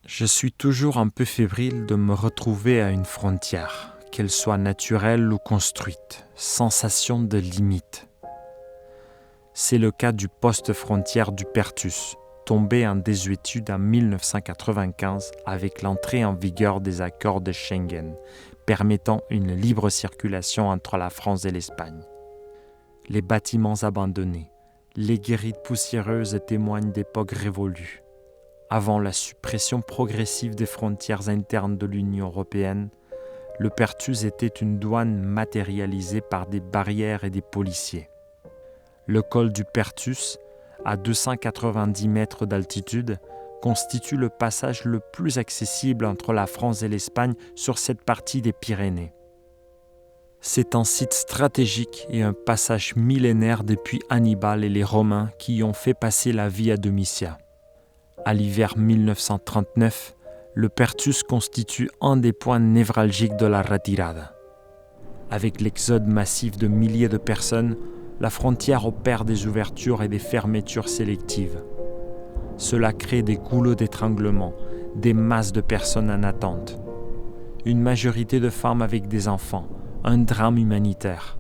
Je suis toujours un peu fébrile de me retrouver à une frontière, qu'elle soit naturelle ou construite, sensation de limite. C'est le cas du poste frontière du Perthus, tombé en désuétude en 1995 avec l'entrée en vigueur des accords de Schengen, permettant une libre circulation entre la France et l'Espagne. Les bâtiments abandonnés, les guérites poussiéreuses témoignent d'époques révolues. Avant la suppression progressive des frontières internes de l'Union européenne, le Perthus était une douane matérialisée par des barrières et des policiers. Le col du Perthus, à 290 mètres d'altitude, constitue le passage le plus accessible entre la France et l'Espagne sur cette partie des Pyrénées. C'est un site stratégique et un passage millénaire depuis Hannibal et les Romains qui y ont fait passer la Via Domitia. À l'hiver 1939, le Perthus constitue un des points névralgiques de la retirada. Avec l'exode massif de milliers de personnes, la frontière opère des ouvertures et des fermetures sélectives. Cela crée des goulots d'étranglement, des masses de personnes en attente. Une majorité de femmes avec des enfants, un drame humanitaire.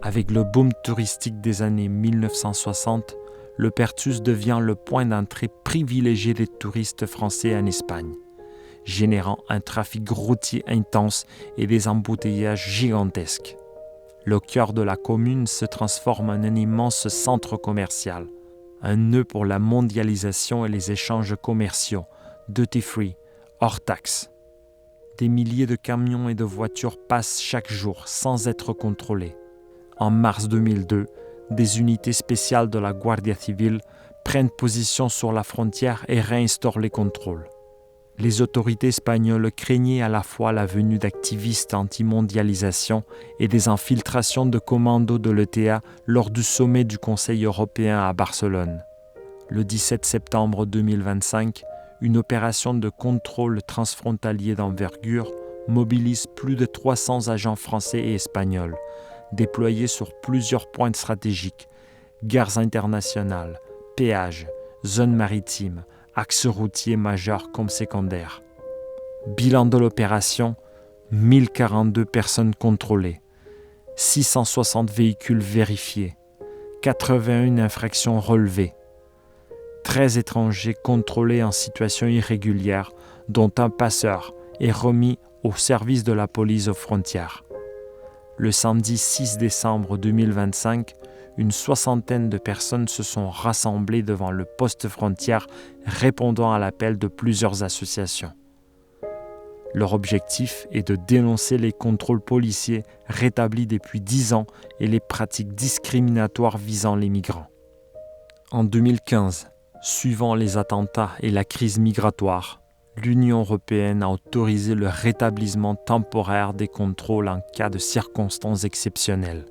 Avec le boom touristique des années 1960, le Perthus devient le point d'entrée privilégié des touristes français en Espagne, générant un trafic routier intense et des embouteillages gigantesques. Le cœur de la commune se transforme en un immense centre commercial, un nœud pour la mondialisation et les échanges commerciaux, duty-free, hors taxes. Des milliers de camions et de voitures passent chaque jour sans être contrôlés. En mars 2002, des unités spéciales de la Guardia Civil prennent position sur la frontière et réinstaurent les contrôles. Les autorités espagnoles craignaient à la fois la venue d'activistes anti-mondialisation et des infiltrations de commandos de l'ETA lors du sommet du Conseil européen à Barcelone. Le 17 septembre 2025, une opération de contrôle transfrontalier d'envergure mobilise plus de 300 agents français et espagnols, déployés sur plusieurs points stratégiques, gares internationales, péages, zones maritimes, axes routiers majeurs comme secondaires. Bilan de l'opération, 1042 personnes contrôlées, 660 véhicules vérifiés, 81 infractions relevées, 13 étrangers contrôlés en situation irrégulière, dont un passeur est remis au service de la police aux frontières. Le samedi 6 décembre 2025, une soixantaine de personnes se sont rassemblées devant le poste frontière répondant à l'appel de plusieurs associations. Leur objectif est de dénoncer les contrôles policiers rétablis depuis 10 ans et les pratiques discriminatoires visant les migrants. En 2015, suivant les attentats et la crise migratoire, l'Union européenne a autorisé le rétablissement temporaire des contrôles en cas de circonstances exceptionnelles.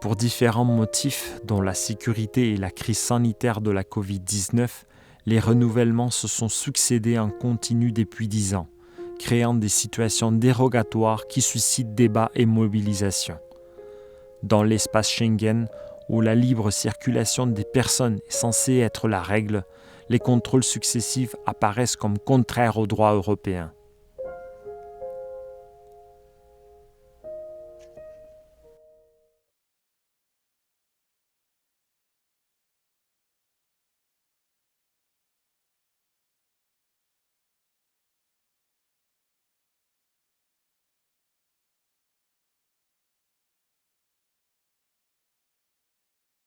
Pour différents motifs, dont la sécurité et la crise sanitaire de la Covid-19, les renouvellements se sont succédés en continu depuis 10 ans, créant des situations dérogatoires qui suscitent débats et mobilisation. Dans l'espace Schengen, où la libre circulation des personnes est censée être la règle, les contrôles successifs apparaissent comme contraires au droit européen.